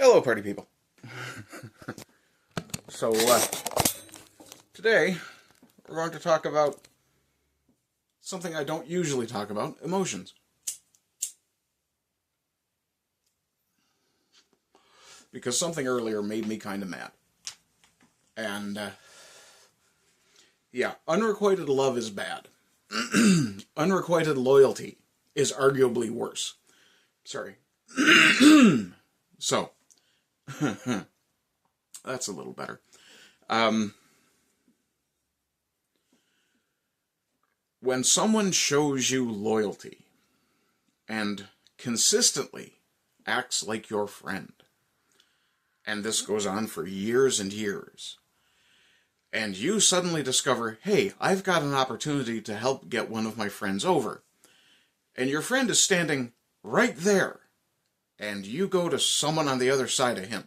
Hello, party people. So, today, we're going to talk about something I don't usually talk about, emotions. Because something earlier made me kind of mad. And, yeah, unrequited love is bad. Unrequited loyalty is arguably worse. Sorry. So, that's a little better. When someone shows you loyalty and consistently acts like your friend, and this goes on for years and years, and you suddenly discover, hey, I've got an opportunity to help get one of my friends over, and your friend is standing right there, and you go to someone on the other side of him,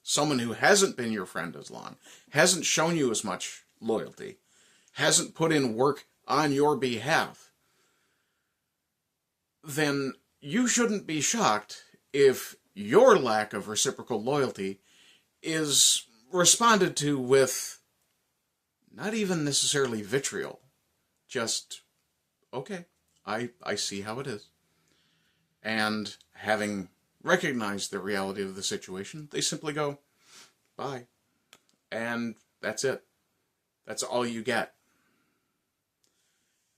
someone who hasn't been your friend as long, hasn't shown you as much loyalty, hasn't put in work on your behalf, then you shouldn't be shocked if your lack of reciprocal loyalty is responded to with not even necessarily vitriol, just, okay, I see how it is. And having recognized the reality of the situation, they simply go, bye. And that's it. That's all you get.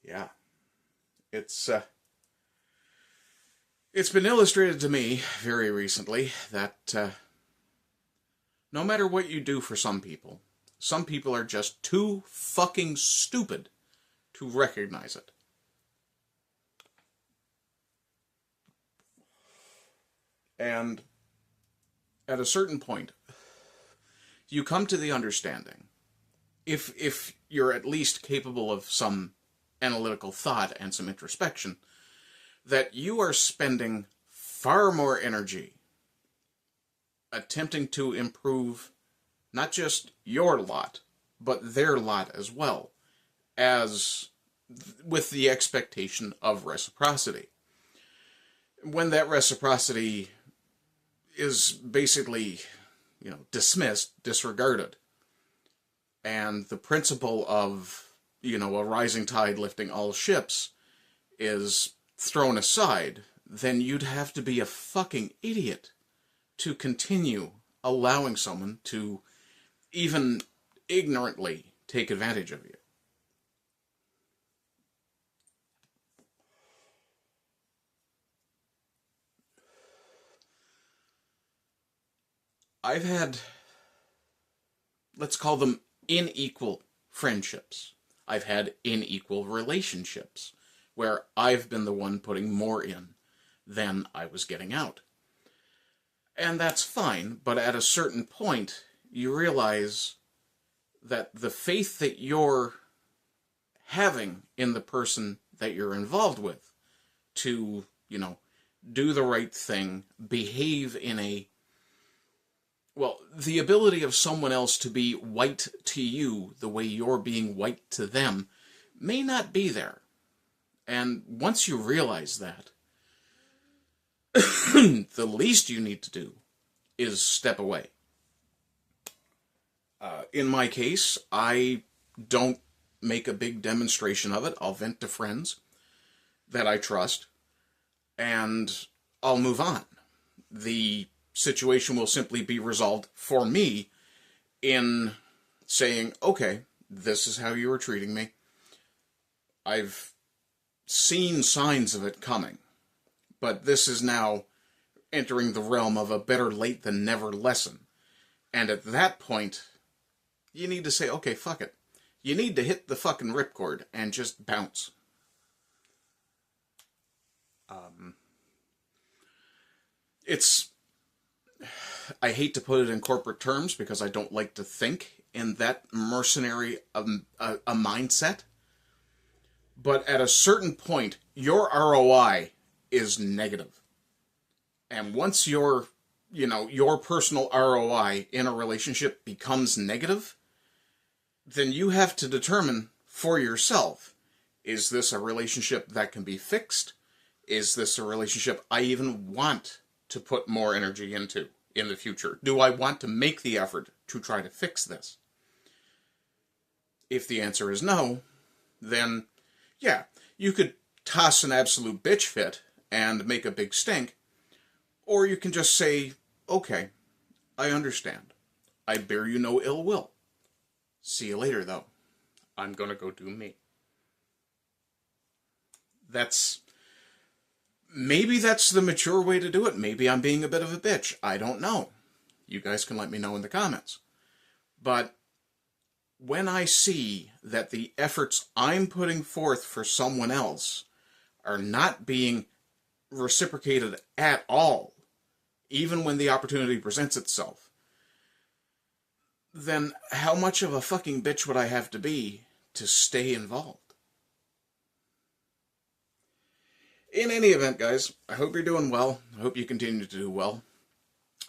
Yeah. It's been illustrated to me very recently that no matter what you do for some people are just too fucking stupid to recognize it. And at a certain point, you come to the understanding, if you're at least capable of some analytical thought and some introspection, that you are spending far more energy attempting to improve not just your lot, but their lot as well, as with the expectation of reciprocity. When that reciprocity is basically, dismissed, disregarded, and the principle of, a rising tide lifting all ships is thrown aside, then you'd have to be a fucking idiot to continue allowing someone to even ignorantly take advantage of you. I've had, let's call them unequal friendships. I've had unequal relationships where I've been the one putting more in than I was getting out. And that's fine, but at a certain point, you realize that the faith that you're having in the person that you're involved with to, do the right thing, behave in the ability of someone else to be white to you the way you're being white to them may not be there. And once you realize that, the least you need to do is step away. In my case, I don't make a big demonstration of it. I'll vent to friends that I trust, and I'll move on. The situation will simply be resolved for me in saying, okay, this is how you were treating me. I've seen signs of it coming, but this is now entering the realm of a better late than never lesson. And at that point, you need to say, okay, fuck it. You need to hit the fucking ripcord and just bounce. I hate to put it in corporate terms because I don't like to think in that mercenary a mindset. But at a certain point, your ROI is negative. And once your personal ROI in a relationship becomes negative, then you have to determine for yourself, is this a relationship that can be fixed? Is this a relationship I even want to put more energy into? in the future? Do I want to make the effort to try to fix this? If the answer is no, then yeah, you could toss an absolute bitch fit and make a big stink, or you can just say, okay, I understand. I bear you no ill will. See you later, though. I'm gonna go do me. Maybe that's the mature way to do it. Maybe I'm being a bit of a bitch. I don't know. You guys can let me know in the comments. But when I see that the efforts I'm putting forth for someone else are not being reciprocated at all, even when the opportunity presents itself, then how much of a fucking bitch would I have to be to stay involved? In any event, guys, I hope you're doing well. I hope you continue to do well.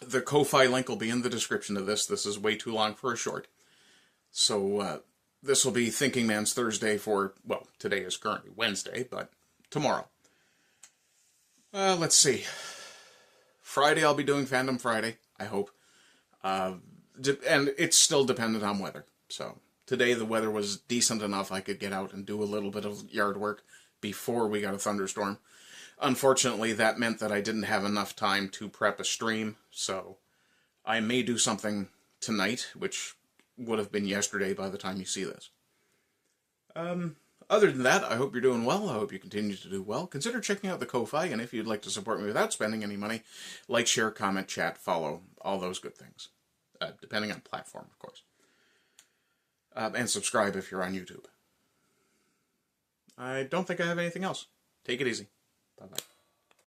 The Ko-Fi link will be in the description of this. This is way too long for a short. So, this will be Thinking Man's Thursday for, well, today is currently Wednesday, but tomorrow. Let's see. Friday I'll be doing Fandom Friday, I hope. And it's still dependent on weather. So, today the weather was decent enough I could get out and do a little bit of yard work before we got a thunderstorm. Unfortunately, that meant that I didn't have enough time to prep a stream, so I may do something tonight, which would have been yesterday by the time you see this. Other than that, I hope you're doing well. I hope you continue to do well. Consider checking out the Ko-Fi, and if you'd like to support me without spending any money, like, share, comment, chat, follow, all those good things. Depending on platform, of course. And subscribe if you're on YouTube. I don't think I have anything else. Take it easy. Bye-bye.